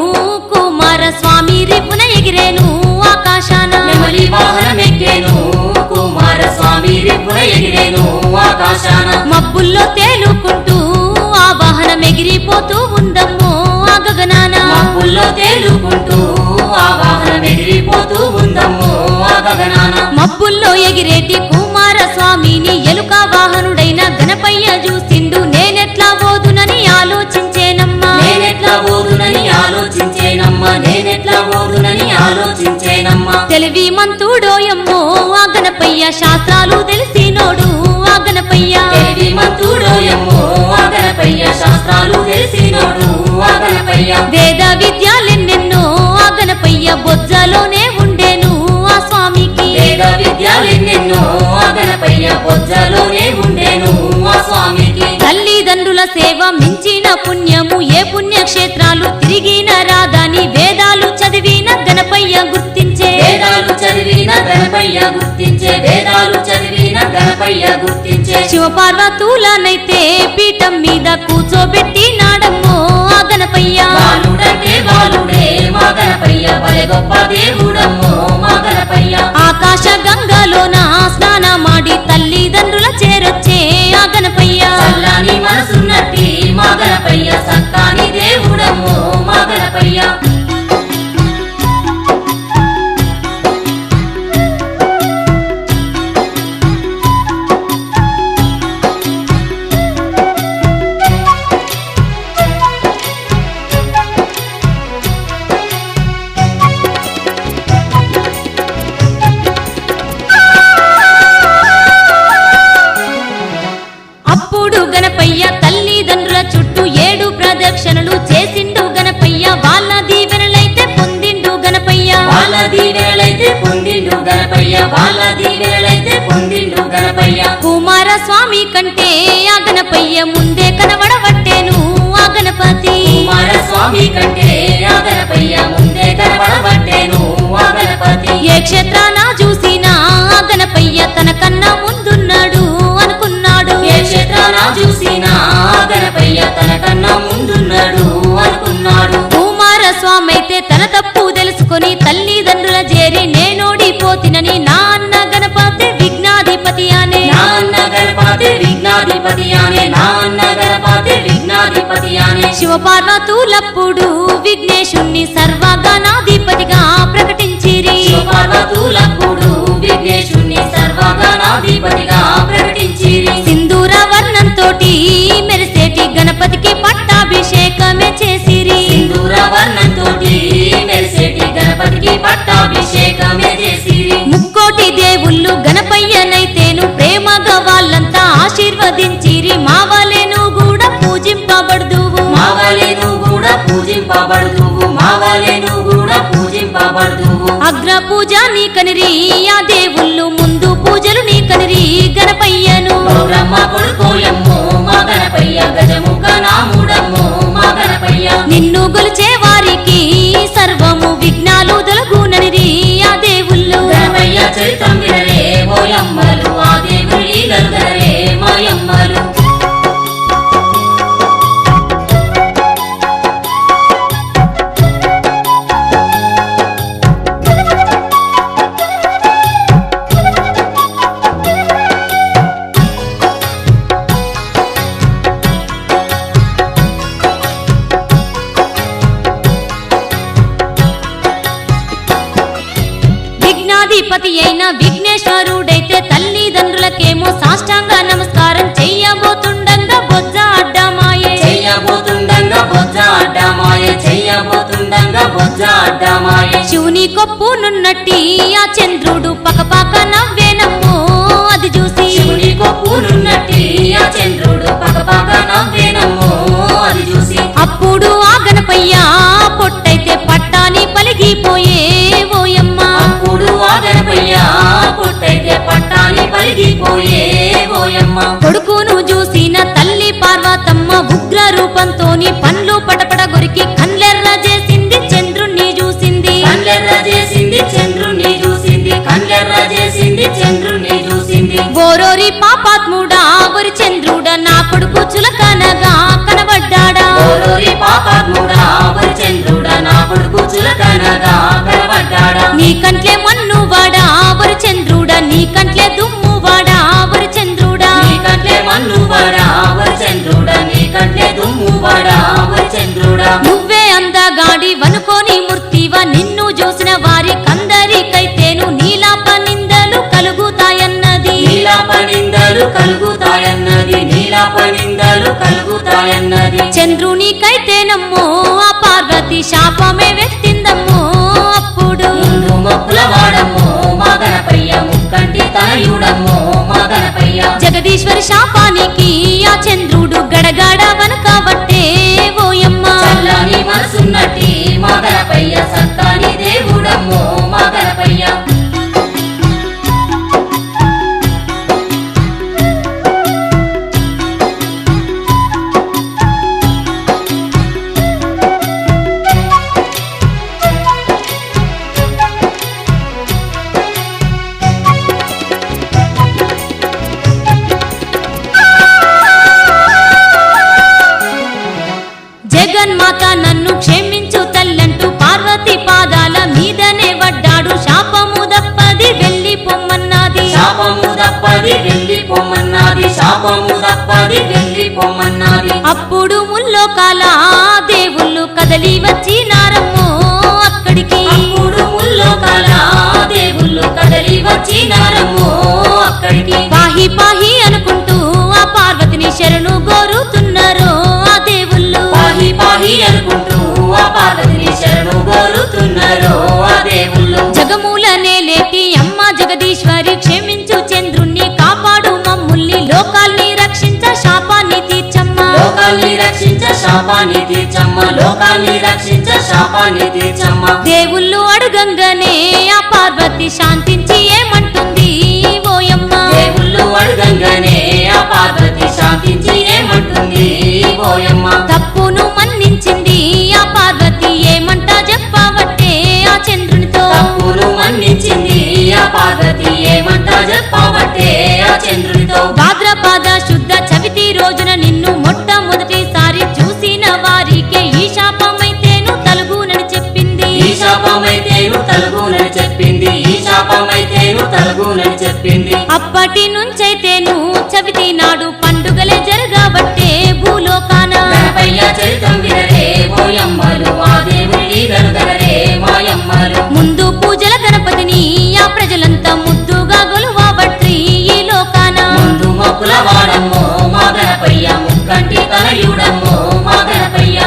కుమారస్వామి రిపున ఎగిరేను ఆకాశాన నెమలి వాహనమెక్కేను కుమారస్వామి రిపున ఎగిరేను ఆకాశాన మబ్బుల్లో తేలుకుంటూ ఆ వాహనం ఎగిరిపోతూ ఉందమ్మో ఆ గగనాన మబ్బుల్లో తేలుకుంటూ ఆ వాహనం ఎగిరిపోతూ ఉందమ్మో ఆ గగనాన మబ్బుల్లో ఎగిరేటి కుమారస్వామిని ఎలుక వాహనుడైన గణపయ్య చూసిండు నేనెట్లా పోదునని ఆలోచించేనమ్మా నేనెట్లా పోదునని ఆలోచించేనమ్మా నేనెట్లా పోదునని ఆలోచించేనమ్మా తెలివి మంతుడోయమ్మో ఆ గణపయ్య శాస్త్రాలు తెలిసినోడు ఆ గణపయ్య తెలివి మంతుడోయమ్మో ఆ గణపయ్య శాస్త్రాలు తెలిసినోడు ఆ గణపయ్య వేద విద్యాలెన్నెన్నో ఆ గణపయ్య బొజ్జలోనే ఉండేను ఆ స్వామికి వేద విద్యాలెన్నెన్నో ఆ గణపయ్య బొజ్జలోనే ఉండేను ఆ స్వామికి తల్లిదండ్రుల సేవ మించిన పుణ్యము ఏ పుణ్యక్షేత్రాలు తిరిగిన రాదని వేదాలు చదివిన గణపయ్య గుర్తించే వేదాలు చదివిన గణపయ్య గుర్తించే వేదాలు చదివిన గణపయ్య గుర్తించే శివపార్వతులనైతే పీఠం మీద కూర్చోబెట్టి నాడమ్మో ఆ గణపయ్య బాలుడంటే బాలుడే మా గణపయ్య బలె గొప్ప దేవుడమ్మో మా గణపయ్య ఆకాశ గంగలోన స్నానమాడి తల్లిదండ్రుల చేరొచ్చే ఆ గణపయ్య చల్లని మనసున్నట్టి మా గణపయ్య సక్కాని దేవుడమ్మో మా గణపయ్య అప్పుడు గణపయ్య తల్లిదండ్రుల చుట్టూ 7 ప్రదక్షిణలు చేసిండు గణపయ్య వాళ్ళ దీవెనలైతే పొందిండు గణపయ్య వాళ్ళ దీవెనలైతే పొందిండు గణపయ్య వాళ్ళ దీవెనలైతే పొందిండు గణపయ్య కుమారస్వామి కంటే ఆ గణపయ్య ముందే కనబడబట్టేను ఆ గణపతి కుమారస్వామి కంటే ఆ గణపయ్య ముందే కనబడబట్టేను ఆ గణపతి ఏ క్షేత్రాన చూసినా ఆ గణపయ్య తన కన్నా ముందున్నాడు అనుకున్నాడు ఏ క్షేత్రాన చూసినా ఆ గణపయ్య తన కన్నా ముందున్నాడు అనుకున్నాడు కుమారస్వామి అయితే తన తప్పు తెలుసుకొని తల్లిదండ్రుల చేరి నేనోడిపోతినని నా అన్న గణపతి విఘ్నాధిపతి అనే నాన్న గణపతి విఘ్నాధిపతి అనే నాన్న గణపతి విఘ్నాధిపతి అనే శివపార్వతులప్పుడు విఘ్నేశుణ్ణి సర్వగణాధిపతిగా ప్రకటించిరి పార్వతులప్పుడు విఘ్నేశుణ్ణి సర్వగణాధిపతిగా ప్రకటించిరి సింధూర వర్ణంతోటి మెరిసేటి గణపతికి పట్టాభిషేకమే చేసిరి సింధూర వర్ణంతోటి మెరిసేటి గణపతికి పట్టాభిషేకమే చేసిరి ముక్కోటి దేవుళ్ళు గణపయ్యనైతేను ప్రేమగా వాళ్ళంతా ఆశీర్వదించిరి మావలేను కూడా పూజింపబడుదువు మావలేను కూడా పూజింపబడుదువు మావలేను కూడా పూజింపబడుదువు అగ్ర పూజ నీకనిరి ఆ దేవుళ్ళు ముందు పూజలు నీకనిరి గణపయ్యను గౌరమ్మ కొడుకోయమ్మో మా గణపయ్య గజముఖ నాముడమ్మో మా గణపయ్య నిన్ను గొలిచే వారికి సర్వము విఘ్నాలు తొలగుననిరి ఆ దేవుళ్ళు గణపయ్య చరితం వినరే ఓయమ్మలు ఆ దేవుని లీలలు గనరే మాయమ్మలు విఘ్నాధిపతి అయిన విఘ్నేశ వెంకటేశ్వరుడైతే తల్లిదండ్రులకేమో సాష్టాంగ నమస్కారం చెయ్యబోతుండంగా బొజ్జ అడ్డమాయే చెయ్యబోతుండంగా బొజ్జ అడ్డమాయే చెయ్యబోతుండంగా బొజ్జ అడ్డమాయే శివుని కొప్పునున్నట్టి ఆ చంద్రుడు పకపక నవ్వేనమ్మో అది చూసి శివుని కొప్పునున్నట్టి ఆ చంద్రుడు పకపక నవ్వేనమ్మో అది చూసి అప్పుడు ఆ గణపయ్య పొట్టైతే పట్టాని పలిగిపోయే ఓయమ్మ అప్పుడు ఆ గణపయ్య పొట్టైతే పట్టాని పలిగిపోయే ఓయమ్మ కొడుకును చూసిన తల్లి పార్వతమ్మ ఉగ్ర రూపంతోని పండ్లు పటపట గురికి కళ్ళెర్ర చేసింది చంద్రుణ్ణి చూసింది కళ్ళెర్ర చేసింది చంద్రుణ్ణి చూసింది కళ్ళెర్ర చేసింది చంద్రుణ్ణి చూసింది ఓరోరి పాపాత్ముడా ఒరి చంద్రుడా నా కొడుకు చులకనగా కనబడ్డాడా ఓరోరి పాపాత్ముడా ఒరి చంద్రుడా నా కొడుకు చులకనగా కనబడ్డాడా నీ కంట్లే మన్ను వాడా ఒరి చంద్రుడా నీ కంట్లే దుమ్ము వాడా ఒరి చంద్రుడా నీ కంట్లే మన్ను వాడా ఒరి చంద్రుడా నీ కంట్లే దుమ్ము వాడా ఒరి చంద్రుడా నువ్వే అందగాడి వనుకోని మూర్తివా నిన్ను చూసిన వారి కందరికైతేను నీలాప నిందలు కలుగుతాయన్నది నీలాప నిందలు కలుగుతాయన్నది నీలాప నిందలు కలుగుతాయన్నది చంద్రునికైతేనమ్మో ఆ పార్వతి శాపమే వెత్తిందమ్మో అప్పుడు ముందు మొక్కుల వాడమ్మో మా గణపయ్య ముక్కంటి తనయుడమ్మో మా గణపయ్య జగదీశ్వరి శాపానికి ఆ చంద్రుడు గడగడ వనకబట్టే ఓయమ్మ చల్లని మనసున్నట్టి మా గణపయ్య సత్తాని దేవుడమ్మో మా గణపయ్య జగన్మాత నన్ను క్షమించు తల్లంటూ పార్వతి పాదాల మీదనే వడ్డాడు శాపము దప్పది వెళ్ళి పొమ్మన్నది శాపము దప్పది వెళ్ళి పొమ్మన్నది శాపము దప్పది వెళ్ళి పొమ్మన్నది అప్పుడు ముల్లోకాల దేవుళ్ళు కదలి వచ్చినారమ్మో అక్కడికి అప్పుడు ముల్లోకాల దేవుళ్ళు కదలి వచ్చినారమ్మో అక్కడికి పాహి పాహి అనుకుంటూ ఆ పార్వతిని శరణు గోరుతున్నారు ఆ దేవుళ్ళు పాహి పాహి అనుకుంటూ ఆ పార్వతిని శరణు కోరుతున్నారు ఆ దేవుళ్ళు జగమూలనే లేటి అమ్మ జగదీశ్వరి క్షమించు చంద్రుణ్ణి కాపాడు మమ్ముల్ని లోకాల్ని రక్షించ శాపాన్ని తీర్చమ్మ లోకాల్ని రక్షించ శాపాన్ని తీర్చమ్మ లోకాల్ని రక్షించ శాపాన్ని తీర్చమ్మ దేవుళ్ళు అడుగంగానే ఆ పార్వతి శాంతించి ఏమంటుంది ఓయమ్మ దేవుళ్ళు అడగంగానే ఆ పార్వతి శాంతించి ఏమంటుంది ఓయమ్మ తప్పును మన్నించింది ఆ పార్వతి ఏమంట చెప్పవట్టే ఆ చంద్రునితో తప్పును మన్నించింది ఆ పార్వతి ఏమంట చెప్పబట్టే ఆ చంద్రునితో భాద్రపద శుద్ధ చవితి రోజున నిన్ను మొట్టమొదటిసారి చూసిన వారికే ఈ శాపమైతేను తలుగునని చెప్పింది ఈ శాపమైతేను తలుగునని చెప్పింది ఈ శాపమైతేను తలుగునని చెప్పింది అప్పటి నుంచైతేను చవితి నాడు పండుగలే జరగబట్టే భూలోకాన గణపయ్య చరితం వినరే ఓయమ్మలు ఆ దేవుని లీలలు గనరే మాయమ్మలు ముందు పూజల గణపతిని ఆ ప్రజలంతా ముద్దుగా గొలువబట్రి ఈ లోకాన ముందు మొక్కుల వాడమ్మో మా గణపయ్య ముక్కంటి తనయుడమ్మో మా గణపయ్య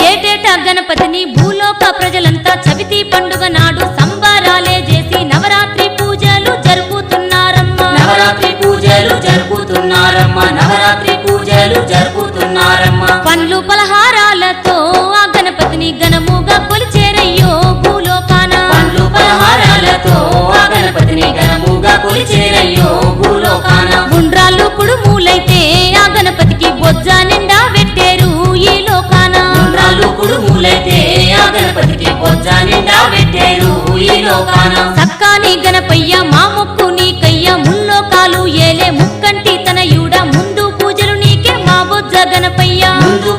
ఏటేటా గణపతిని భూలోక ప్రజలంతా చవితి పండుగ నాడు సంబరాలే చేసి నవరాత్రి పూజలు జరుపుతున్నారమ్మా నవరాత్రి పూజలు జరుపుతున్నారమ్మ నవరాత్రి పూజలు జరుపుతున్నారమ్మ పండ్లు పలహారాలతో ఆ గణపతిని ఘనముగా కొలిచేరయ్యో భూలోకాన పండ్లు పలహారాలతో ఆ గణపతిని ఘనముగా కొలిచేరయ్యో భూలోకాన గుండ్రాళ్ళు కుడుములైతే ఆ గణపతికి బొజ్జ నిండా పెట్టేరు ఈ లోకాన ఉండ్రాళ్ళు కుడుములైతే ఆ గణపతికి బొజ్జ నిండా పెట్టేరు ఈ లోకాన సక్కాని గణపయ్య మా మొక్కు నీకయ్య ముల్లోకాలు ఏలే ముక్కంటి తనయుడ ముందు పూజలు నీకే మా బొజ్జ గణపయ్య ముందు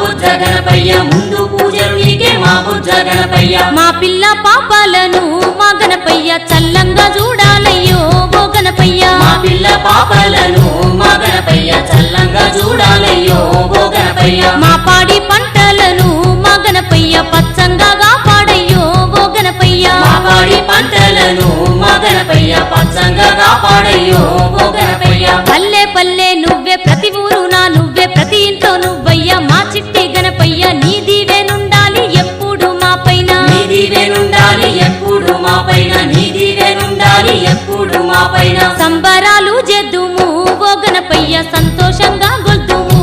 బుజ్జ గణపయ్య ముందు పూజలు నీకే మా బుజ్జ గణపయ్య మా పిల్ల పాపాలను మా గణపయ్య చల్లంగా చూడాలయ్యో ఓ గణపయ్య మా పిల్ల పాపాలను మా గణపయ్య చల్లంగా చూడాలయ్యో ఓ గణపయ్య మా పాడి పంటలను మా గణపయ్య పచ్చంగా కాపాడయ్యో ఓ గణపయ్య మా పాడి పంటలను మా గణపయ్య పచ్చంగా కాపాడయ్యో ఓ గణపయ్య పల్లె పల్లె నువ్వే ప్రతి ఊరునా నువ్వే ప్రతి ఇంట్లో నువ్వయ్యా మా చిట్టి గణపయ్య నీ దీవెనుండాలి ఎప్పుడు మా పైన నీ దీవెనుండాలి ఎప్పుడు మా పైన నీ దీవెనుండాలి ఎప్పుడు మా పైన సంబరాలు చేద్దుము ఓ గణపయ్య సంతోషంగా గొల్దుము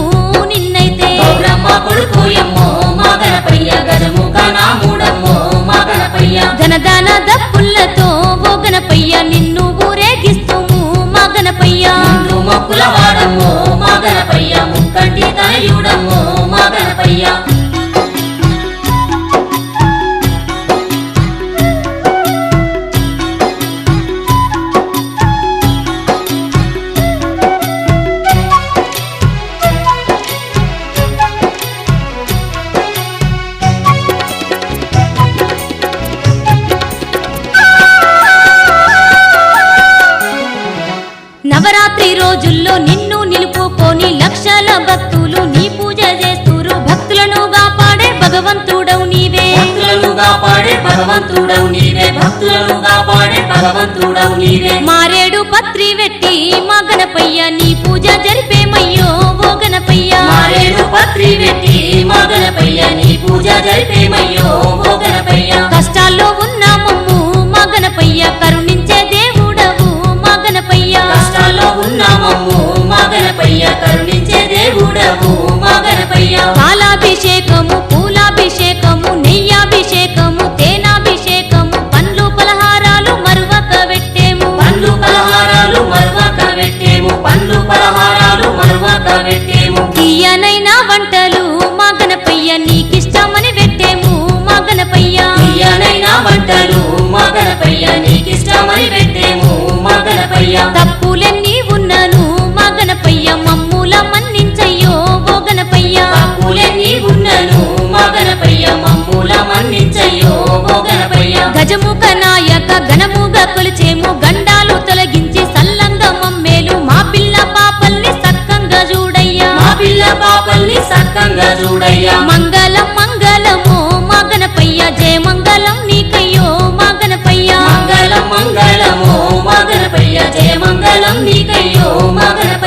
నిన్నైతే గౌరమ్మ కొడుకోయమ్మో మా గణపయ్య గజముఖ నాముడమ్మో మా గణపయ్య ధనదాన దప్పులతో ఓ గణపయ్య నిన్ను ఊరేగిస్తుము మా గణపయ్య ముందు మొక్కుల వాడమ్మో మా గణపయ్య ముక్కంటి తనయుడమ్మో మా గణపయ్య నవరాత్రి రోజుల్లో నిన్ను నిలుపుకొని లక్షల భక్తులు నీ పూజ చేస్తురు భక్తులను కాపాడే భగవంతుడవు నీవే భక్తులను కాపాడే భగవంతుడవు నీవే భక్తులను కాపాడే భగవంతుడవు నీవే మారేడు పత్రి వెట్టి మా గణపయ్య నీ పూజ జరిపేమయ్యో ఓ గణపయ్య మారేడు పత్రి పెట్టి మా గణపయ్య నీ పూజ జరిపేమయ్యో ఓ గణపయ్య కష్టాల్లో ఉన్న మమ్ము మా గణపయ్య కరుణించే దేవుడవు మా గణపయ్య కష్టాల్లో ఉన్నామమ్ము మా గణపయ్య కరుణించే దేవుడవు మా గణపయ్య పాలాభిషేకము పూలాభిషేకము నెయ్యాభిషేకము తేనాభిషేకము పండ్లు పలహారాలు మరువక పెట్టేము పండ్లు పలహారాలు మరువక పెట్టేము పండ్లు పలహారాలు మరువక పెట్టేము తీయనైన వంటలు మా గణపయ్య నీకిష్టమని పెట్టేము మా గణపయ్య తీయనైన వంటలు మా గణపయ్య నీకిష్టమని పెట్టేము మా గణపయ్య తప్పులెన్ని ఉన్నను మా గణపయ్య మమ్ముల మన్నించయ్యో ఓ గణపయ్య తప్పులెన్ని ఉన్నను మా గణపయ్య మమ్ముల మన్నించయ్యో ఓ గణపయ్య గజముఖ నాయక ఘనముగా కొలిచేము గండాలు తొలగించి సల్లంగా మమ్మేలు మా పిల్ల పాపల్ని సక్కంగా చూడయ్యా మా పిల్ల పాపల్ని సక్కంగా చూడయ్యా మంగళం మంగళమో మా గణపయ్య జయ మంగళం నీకయ్యో మా గణపయ్య మంగళం మంగళమో మా గణపయ్య జయ మంగళం నీకయ్యో మా గణపయ్య